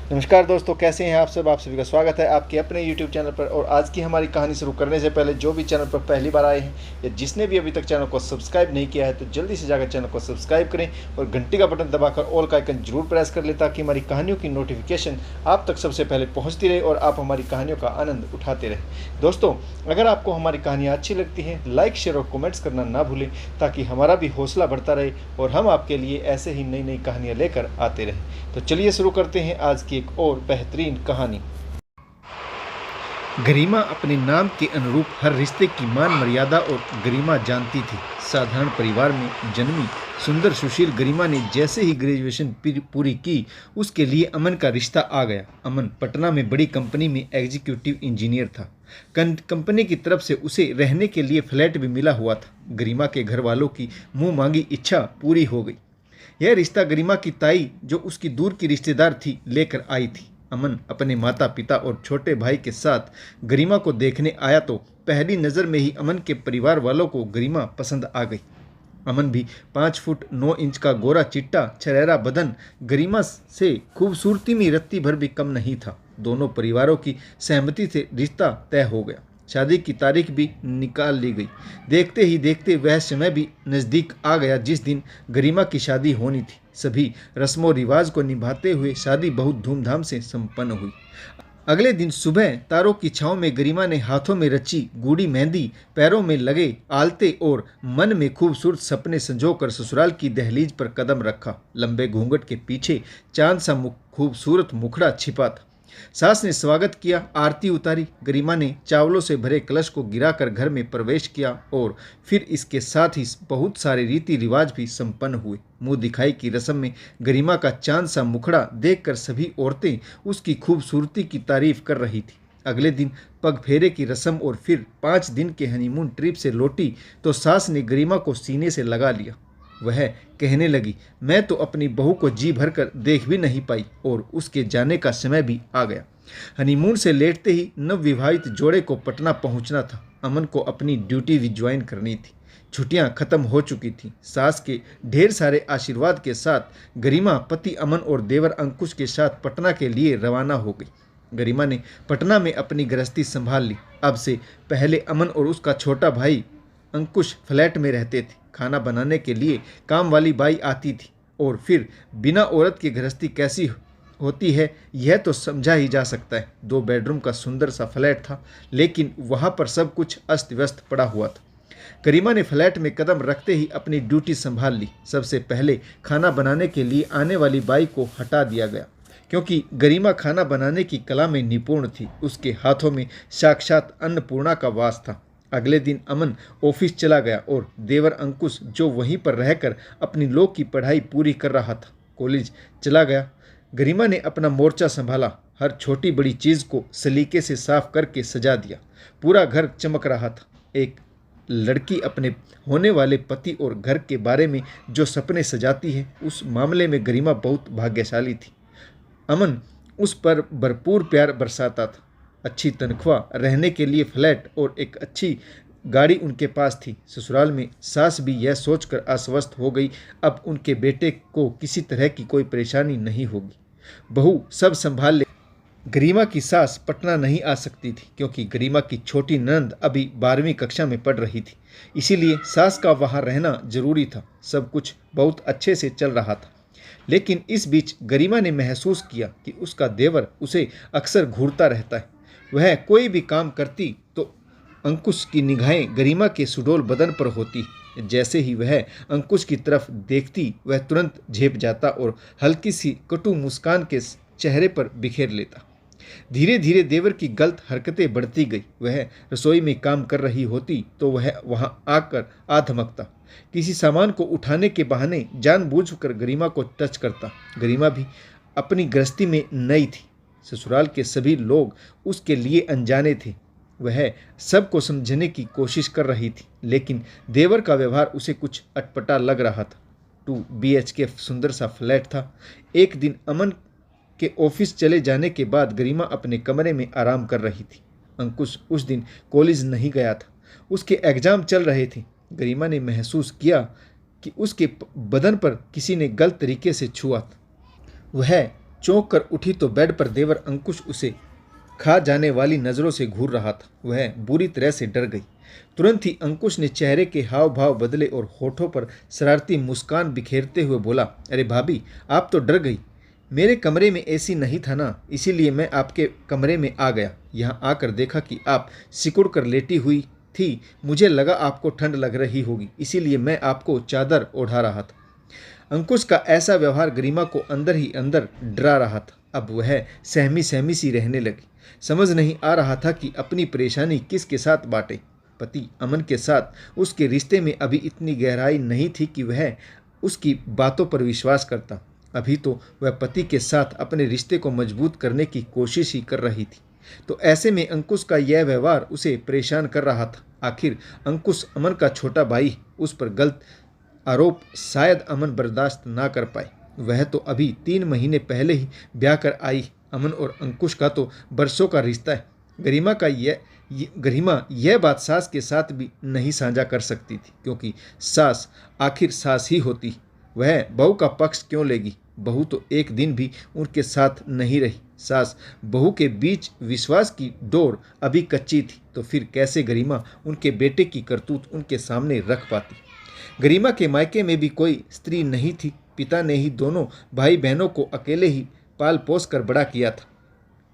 नमस्कार दोस्तों, कैसे हैं आप सब। आप सभी का स्वागत है आपके अपने YouTube चैनल पर। और आज की हमारी कहानी शुरू करने से पहले जो भी चैनल पर पहली बार आए हैं या जिसने भी अभी तक चैनल को सब्सक्राइब नहीं किया है तो जल्दी से जाकर चैनल को सब्सक्राइब करें और घंटी का बटन दबाकर ऑल का आइकन जरूर प्रेस कर लें ताकि हमारी कहानियों की नोटिफिकेशन आप तक सबसे पहले पहुँचती रहे और आप हमारी कहानियों का आनंद उठाते रहें। दोस्तों, अगर आपको हमारी कहानियाँ अच्छी लगती हैं, लाइक शेयर और कमेंट्स करना ना भूलें ताकि हमारा भी हौसला बढ़ता रहे और हम आपके लिए ऐसे ही नई नई कहानियाँ लेकर आते रहें। तो चलिए शुरू करते हैं आज की एक और बेहतरीन कहानी। गरिमा अपने नाम के अनुरूप हर रिश्ते की मान मर्यादा और गरिमा जानती थी। साधारण परिवार में जन्मी सुंदर सुशील गरिमा ने जैसे ही ग्रेजुएशन पूरी की, उसके लिए अमन का रिश्ता आ गया। अमन पटना में बड़ी कंपनी में एग्जीक्यूटिव इंजीनियर था। कंपनी की तरफ से उसे रहने के लिए फ्लैट भी मिला हुआ था। गरिमा के घर वालों की मुंह मांगी इच्छा पूरी हो गई। यह रिश्ता गरिमा की ताई, जो उसकी दूर की रिश्तेदार थी, लेकर आई थी। अमन अपने माता पिता और छोटे भाई के साथ गरिमा को देखने आया तो पहली नज़र में ही अमन के परिवार वालों को गरिमा पसंद आ गई। अमन भी 5 फुट 9 इंच का गोरा चिट्टा छरेरा बदन गरिमा से खूबसूरती में रत्ती भर भी कम नहीं था। दोनों परिवारों की सहमति से रिश्ता तय हो गया। शादी की तारीख भी निकाल ली गई। देखते ही देखते वह समय भी नज़दीक आ गया जिस दिन गरिमा की शादी होनी थी। सभी रस्मों रिवाज को निभाते हुए शादी बहुत धूमधाम से संपन्न हुई। अगले दिन सुबह तारों की छांव में गरिमा ने हाथों में रची गूढ़ी मेहंदी, पैरों में लगे आलते और मन में खूबसूरत सपने संजोकर ससुराल की दहलीज पर कदम रखा। लंबे घूंघट के पीछे चांद सा खूबसूरत मुखड़ा छिपा था। सास ने स्वागत किया, आरती उतारी। गरिमा ने चावलों से भरे कलश को गिराकर घर में प्रवेश किया और फिर इसके साथ ही बहुत सारे रीति रिवाज भी संपन्न हुए। मुंह दिखाई की रस्म में गरिमा का चांद सा मुखड़ा देखकर सभी औरतें उसकी खूबसूरती की तारीफ कर रही थी। अगले दिन पग फेरे की रस्म और फिर 5 दिन के हनीमून ट्रिप से लौटी तो सास ने गरिमा को सीने से लगा लिया। वह कहने लगी, मैं तो अपनी बहू को जी भर कर देख भी नहीं पाई और उसके जाने का समय भी आ गया। हनीमून से लेटते ही नवविवाहित जोड़े को पटना पहुंचना था। अमन को अपनी ड्यूटी भी ज्वाइन करनी थी। छुट्टियां खत्म हो चुकी थीं। सास के ढेर सारे आशीर्वाद के साथ गरिमा पति अमन और देवर अंकुश के साथ पटना के लिए रवाना हो गई। गरिमा ने पटना में अपनी गृहस्थी संभाल ली। अब से पहले अमन और उसका छोटा भाई अंकुश फ्लैट में रहते थे। खाना बनाने के लिए काम वाली बाई आती थी और फिर बिना औरत की गृहस्थी कैसी होती है यह तो समझा ही जा सकता है। 2 बेडरूम का सुंदर सा फ्लैट था, लेकिन वहाँ पर सब कुछ अस्त व्यस्त पड़ा हुआ था। गरिमा ने फ्लैट में कदम रखते ही अपनी ड्यूटी संभाल ली। सबसे पहले खाना बनाने के लिए आने वाली बाई को हटा दिया गया, क्योंकि गरिमा खाना बनाने की कला में निपुण थी। उसके हाथों में साक्षात अन्नपूर्णा का वास था। अगले दिन अमन ऑफिस चला गया और देवर अंकुश, जो वहीं पर रहकर अपनी लॉ की पढ़ाई पूरी कर रहा था, कॉलेज चला गया। गरिमा ने अपना मोर्चा संभाला। हर छोटी बड़ी चीज़ को सलीके से साफ करके सजा दिया। पूरा घर चमक रहा था। एक लड़की अपने होने वाले पति और घर के बारे में जो सपने सजाती है, उस मामले में गरिमा बहुत भाग्यशाली थी। अमन उस पर भरपूर प्यार बरसाता था। अच्छी तनख्वाह, रहने के लिए फ्लैट और एक अच्छी गाड़ी उनके पास थी। ससुराल में सास भी यह सोचकर आश्वस्त हो गई, अब उनके बेटे को किसी तरह की कोई परेशानी नहीं होगी। बहू सब संभाल ले। गरिमा की सास पटना नहीं आ सकती थी क्योंकि गरिमा की छोटी ननद अभी 12वीं कक्षा में पढ़ रही थी, इसीलिए सास का वहाँ रहना जरूरी था। सब कुछ बहुत अच्छे से चल रहा था, लेकिन इस बीच गरिमा ने महसूस किया कि उसका देवर उसे अक्सर घूरता रहता है। वह कोई भी काम करती तो अंकुश की निगाहें गरिमा के सुडौल बदन पर होती। जैसे ही वह अंकुश की तरफ देखती, वह तुरंत झेप जाता और हल्की सी कटु मुस्कान के चेहरे पर बिखेर लेता। धीरे धीरे देवर की गलत हरकतें बढ़ती गई। वह रसोई में काम कर रही होती तो वह वहां आकर आ धमकता। किसी सामान को उठाने के बहाने जानबूझकर गरिमा को टच करता। गरिमा भी अपनी गृहस्थी में नई थी। ससुराल के सभी लोग उसके लिए अनजाने थे। वह सबको समझने की कोशिश कर रही थी, लेकिन देवर का व्यवहार उसे कुछ अटपटा लग रहा था। 2 BHK सुंदर सा फ्लैट था। एक दिन अमन के ऑफिस चले जाने के बाद गरिमा अपने कमरे में आराम कर रही थी। अंकुश उस दिन कॉलेज नहीं गया था, उसके एग्जाम चल रहे थे। गरिमा ने महसूस किया कि उसके बदन पर किसी ने गलत तरीके से छुआ था। वह चौंक कर उठी तो बेड पर देवर अंकुश उसे खा जाने वाली नजरों से घूर रहा था। वह बुरी तरह से डर गई। तुरंत ही अंकुश ने चेहरे के हाव भाव बदले और होठों पर शरारती मुस्कान बिखेरते हुए बोला, अरे भाभी, आप तो डर गई। मेरे कमरे में एसी नहीं था ना, इसीलिए मैं आपके कमरे में आ गया। यहाँ आकर देखा कि आप सिकुड़ कर लेटी हुई थी। मुझे लगा आपको ठंड लग रही होगी, इसीलिए मैं आपको चादर ओढ़ा रहा था। अंकुश का ऐसा व्यवहार गरिमा को अंदर ही अंदर डरा रहा था। अब वह सहमी सहमी सी रहने लगी। समझ नहीं आ रहा था कि अपनी परेशानी किसके साथ बांटे। पति अमन के साथ उसके रिश्ते में अभी इतनी गहराई नहीं थी कि वह उसकी बातों पर विश्वास करता। अभी तो वह पति के साथ अपने रिश्ते को मजबूत करने की कोशिश ही कर रही थी। तो ऐसे में अंकुश का यह व्यवहार उसे परेशान कर रहा था। आखिर अंकुश अमन का छोटा भाई, उस पर गलत आरोप शायद अमन बर्दाश्त ना कर पाए। वह तो अभी 3 महीने पहले ही ब्याह कर आई। अमन और अंकुश का तो बरसों का रिश्ता है। गरिमा यह बात सास के साथ भी नहीं साझा कर सकती थी, क्योंकि सास आखिर सास ही होती। वह बहू का पक्ष क्यों लेगी? बहू तो एक दिन भी उनके साथ नहीं रही। सास बहू के बीच विश्वास की डोर अभी कच्ची थी, तो फिर कैसे गरिमा उनके बेटे की करतूत उनके सामने रख पाती? गरिमा के मायके में भी कोई स्त्री नहीं थी। पिता ने ही दोनों भाई बहनों को अकेले ही पाल पोस कर बड़ा किया था।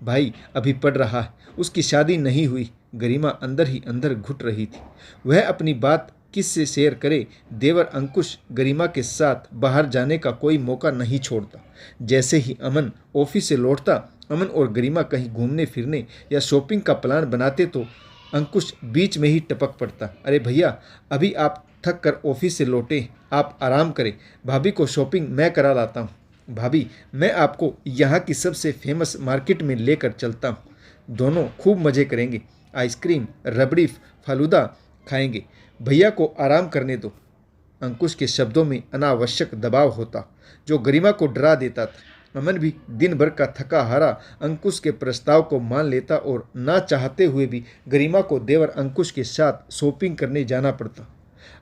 भाई अभी पढ़ रहा है, उसकी शादी नहीं हुई। गरिमा अंदर ही अंदर घुट रही थी। वह अपनी बात किससे शेयर करे? देवर अंकुश गरिमा के साथ बाहर जाने का कोई मौका नहीं छोड़ता। जैसे ही अमन ऑफिस से लौटता, अमन और गरिमा कहीं घूमने फिरने या शॉपिंग का प्लान बनाते तो अंकुश बीच में ही टपक पड़ता, अरे भैया, अभी आप थक कर ऑफिस से लौटे, आप आराम करें। भाभी को शॉपिंग मैं करा लाता हूँ। भाभी, मैं आपको यहाँ की सबसे फेमस मार्केट में लेकर चलता हूँ। दोनों खूब मज़े करेंगे, आइसक्रीम, रबड़ी, फालूदा खाएंगे। भैया को आराम करने दो। अंकुश के शब्दों में अनावश्यक दबाव होता जो गरिमा को डरा देता था। अमन भी दिन भर का थका हारा अंकुश के प्रस्ताव को मान लेता और ना चाहते हुए भी गरिमा को देवर अंकुश के साथ शॉपिंग करने जाना पड़ता।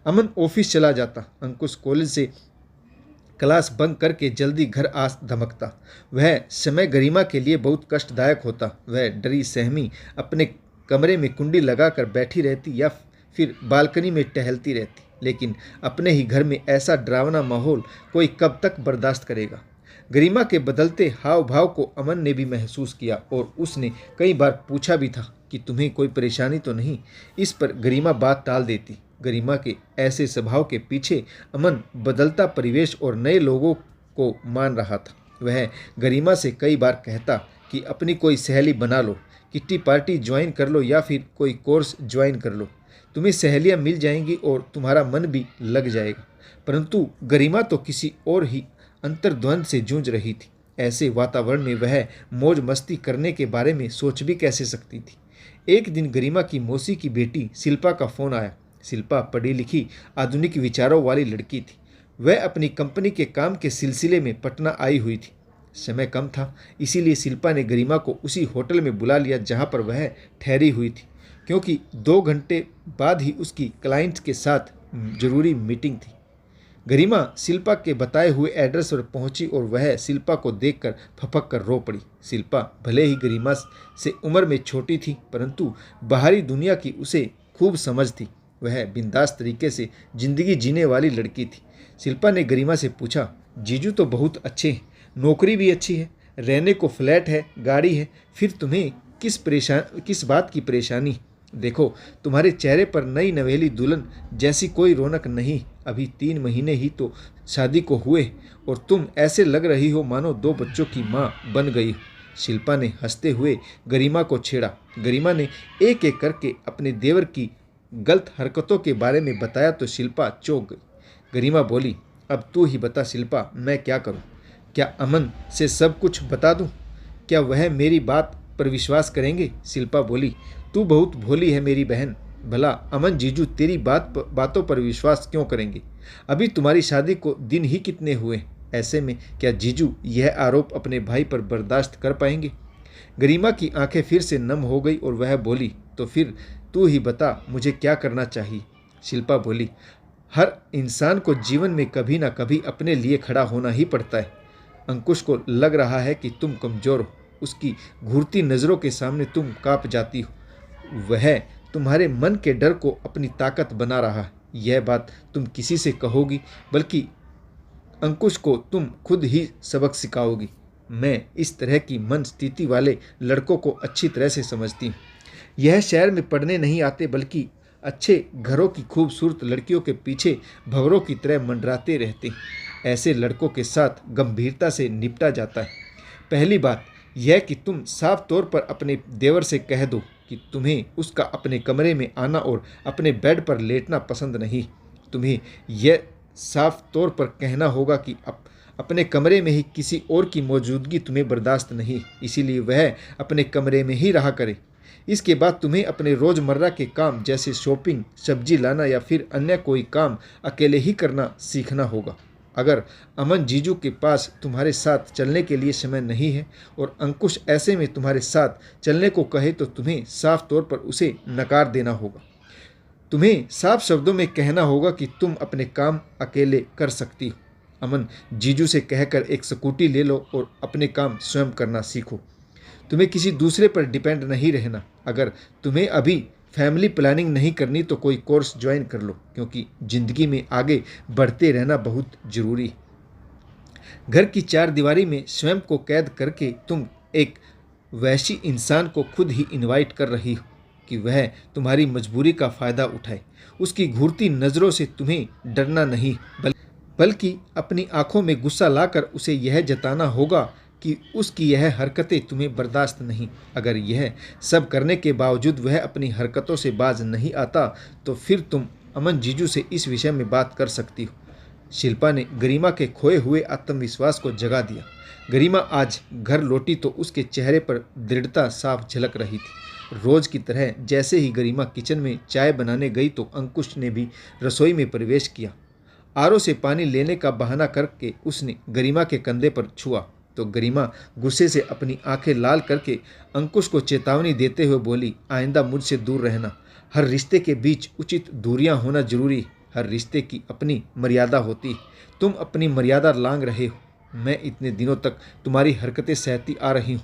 अमन ऑफिस चला जाता। अंकुश कॉलेज से क्लास बंक करके जल्दी घर आ धमकता। वह समय गरिमा के लिए बहुत कष्टदायक होता। वह डरी सहमी अपने कमरे में कुंडी लगाकर बैठी रहती या फिर बालकनी में टहलती रहती। लेकिन अपने ही घर में ऐसा डरावना माहौल कोई कब तक बर्दाश्त करेगा? गरिमा के बदलते हाव भाव को अमन ने भी महसूस किया और उसने कई बार पूछा भी था कि तुम्हें कोई परेशानी तो नहीं। इस पर गरिमा बात टाल देती। गरिमा के ऐसे स्वभाव के पीछे अमन बदलता परिवेश और नए लोगों को मान रहा था। वह गरिमा से कई बार कहता कि अपनी कोई सहेली बना लो, किट्टी पार्टी ज्वाइन कर लो या फिर कोई कोर्स ज्वाइन कर लो। तुम्हें सहेलियां मिल जाएंगी और तुम्हारा मन भी लग जाएगा। परंतु गरिमा तो किसी और ही अंतर्द्वंद से जूझ रही थी। ऐसे वातावरण में वह मौज मस्ती करने के बारे में सोच भी कैसे सकती थी? एक दिन गरिमा की मौसी की बेटी शिल्पा का फ़ोन आया। शिल्पा पढ़ी लिखी आधुनिक विचारों वाली लड़की थी। वह अपनी कंपनी के काम के सिलसिले में पटना आई हुई थी। समय कम था, इसीलिए शिल्पा ने गरिमा को उसी होटल में बुला लिया जहां पर वह ठहरी हुई थी, क्योंकि 2 घंटे बाद ही उसकी क्लाइंट के साथ जरूरी मीटिंग थी। गरिमा शिल्पा के बताए हुए एड्रेस पर पहुंची और वह शिल्पा को देखकर फपक कर रो पड़ी। शिल्पा भले ही गरिमा से उम्र में छोटी थी, परंतु बाहरी दुनिया की उसे खूब समझ थी। वह बिंदास तरीके से जिंदगी जीने वाली लड़की थी। शिल्पा ने गरिमा से पूछा, जीजू तो बहुत अच्छे हैं, नौकरी भी अच्छी है, रहने को फ्लैट है, गाड़ी है, फिर तुम्हें किस बात की परेशानी? देखो, तुम्हारे चेहरे पर नई नवेली दुल्हन जैसी कोई रौनक नहीं। अभी 3 महीने ही तो शादी को हुए और तुम ऐसे लग रही हो मानो 2 बच्चों की माँ बन गई हो। शिल्पा ने हंसते हुए गरिमा को छेड़ा। गरिमा ने एक एक करके अपने देवर की गलत हरकतों के बारे में बताया तो शिल्पा चौंक गई। गरिमा बोली, अब तू ही बता शिल्पा, मैं क्या करूं? क्या अमन से सब कुछ बता दूं? क्या वह मेरी बात पर विश्वास करेंगे? शिल्पा बोली, तू बहुत भोली है मेरी बहन। भला अमन जीजू तेरी बातों पर विश्वास क्यों करेंगे? अभी तुम्हारी शादी को दिन ही कितने हुए? ऐसे में क्या जीजू यह आरोप अपने भाई पर बर्दाश्त कर पाएंगे? गरिमा की आंखें फिर से नम हो गई और वह बोली, तो फिर तू ही बता, मुझे क्या करना चाहिए? शिल्पा बोली, हर इंसान को जीवन में कभी ना कभी अपने लिए खड़ा होना ही पड़ता है। अंकुश को लग रहा है कि तुम कमज़ोर हो। उसकी घूरती नज़रों के सामने तुम काँप जाती हो। वह तुम्हारे मन के डर को अपनी ताकत बना रहा है। यह बात तुम किसी से कहोगी, बल्कि अंकुश को तुम खुद ही सबक सिखाओगी। मैं इस तरह की मन स्थिति वाले लड़कों को अच्छी तरह से समझती हूँ। यह शहर में पढ़ने नहीं आते, बल्कि अच्छे घरों की खूबसूरत लड़कियों के पीछे भंवरों की तरह मंडराते रहते हैं। ऐसे लड़कों के साथ गंभीरता से निपटा जाता है। पहली बात यह कि तुम साफ तौर पर अपने देवर से कह दो कि तुम्हें उसका अपने कमरे में आना और अपने बेड पर लेटना पसंद नहीं। तुम्हें यह साफ तौर पर कहना होगा कि अपने कमरे में ही किसी और की मौजूदगी तुम्हें बर्दाश्त नहीं, इसीलिए वह अपने कमरे में ही रहा करे। इसके बाद तुम्हें अपने रोज़मर्रा के काम जैसे शॉपिंग, सब्जी लाना या फिर अन्य कोई काम अकेले ही करना सीखना होगा। अगर अमन जीजू के पास तुम्हारे साथ चलने के लिए समय नहीं है और अंकुश ऐसे में तुम्हारे साथ चलने को कहे, तो तुम्हें साफ तौर पर उसे नकार देना होगा। तुम्हें साफ शब्दों में कहना होगा कि तुम अपने काम अकेले कर सकती हो। अमन जीजू से कहकर एक स्कूटी ले लो और अपने काम स्वयं करना सीखो। तुम्हें किसी दूसरे पर डिपेंड नहीं रहना। अगर तुम्हें अभी फैमिली प्लानिंग नहीं करनी तो कोई कोर्स ज्वाइन कर लो, क्योंकि ज़िंदगी में आगे बढ़ते रहना बहुत ज़रूरी है। घर की चार दीवारी में स्वयं को कैद करके तुम एक वैसी इंसान को खुद ही इनवाइट कर रही हो कि वह तुम्हारी मजबूरी का फ़ायदा उठाए। उसकी घूरती नज़रों से तुम्हें डरना नहीं, बल्कि अपनी आंखों में गुस्सा लाकर उसे यह जताना होगा कि उसकी यह हरकतें तुम्हें बर्दाश्त नहीं। अगर यह सब करने के बावजूद वह अपनी हरकतों से बाज नहीं आता, तो फिर तुम अमन जीजू से इस विषय में बात कर सकती हो। शिल्पा ने गरिमा के खोए हुए आत्मविश्वास को जगा दिया। गरिमा आज घर लौटी तो उसके चेहरे पर दृढ़ता साफ झलक रही थी। रोज की तरह जैसे ही गरिमा किचन में चाय बनाने गई तो अंकुश ने भी रसोई में प्रवेश किया। आरओ से पानी लेने का बहाना करके उसने गरिमा के कंधे पर छुआ तो गरिमा गुस्से से अपनी आंखें लाल करके अंकुश को चेतावनी देते हुए बोली, आइंदा मुझसे दूर रहना। हर रिश्ते के बीच उचित दूरियां होना जरूरी है। हर रिश्ते की अपनी मर्यादा होती है। तुम अपनी मर्यादा लांघ रहे हो। मैं इतने दिनों तक तुम्हारी हरकतें सहती आ रही हूँ।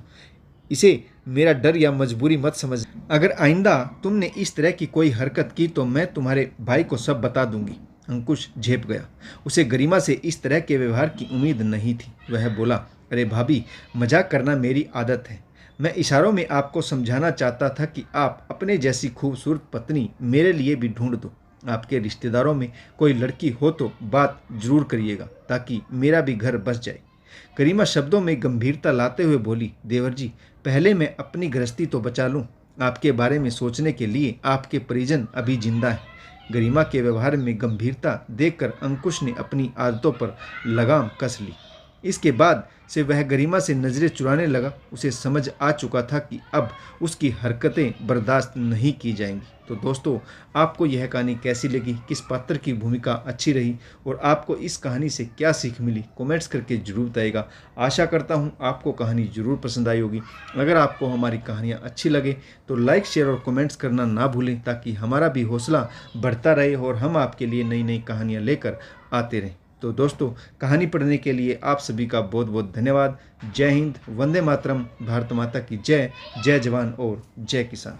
इसे मेरा डर या मजबूरी मत समझ। अगर आइंदा तुमने इस तरह की कोई हरकत की तो मैं तुम्हारे भाई को सब बता दूंगी। अंकुश झेप गया। उसे गरिमा से इस तरह के व्यवहार की उम्मीद नहीं थी। वह बोला, अरे भाभी, मजाक करना मेरी आदत है। मैं इशारों में आपको समझाना चाहता था कि आप अपने जैसी खूबसूरत पत्नी मेरे लिए भी ढूंढ दो। आपके रिश्तेदारों में कोई लड़की हो तो बात जरूर करिएगा, ताकि मेरा भी घर बस जाए। गरिमा शब्दों में गंभीरता लाते हुए बोली, देवर जी, पहले मैं अपनी गृहस्थी तो बचा लूं। आपके बारे में सोचने के लिए आपके परिजन अभी जिंदा हैं। गरिमा के व्यवहार में गंभीरता देखकर अंकुश ने अपनी आदतों पर लगाम कस ली। इसके बाद से वह गरिमा से नज़रें चुराने लगा। उसे समझ आ चुका था कि अब उसकी हरकतें बर्दाश्त नहीं की जाएंगी। तो दोस्तों, आपको यह कहानी कैसी लगी, किस पात्र की भूमिका अच्छी रही और आपको इस कहानी से क्या सीख मिली, कमेंट्स करके जरूर बताइएगा। आशा करता हूँ आपको कहानी जरूर पसंद आई होगी। अगर आपको हमारी कहानियाँ अच्छी लगे तो लाइक, शेयर और कमेंट्स करना ना भूलें, ताकि हमारा भी हौसला बढ़ता रहे और हम आपके लिए नई नई कहानियाँ लेकर आते रहें। तो दोस्तों, कहानी पढ़ने के लिए आप सभी का बहुत बहुत धन्यवाद। जय हिंद, वंदे मातरम, भारत माता की जय। जय जवान और जय किसान।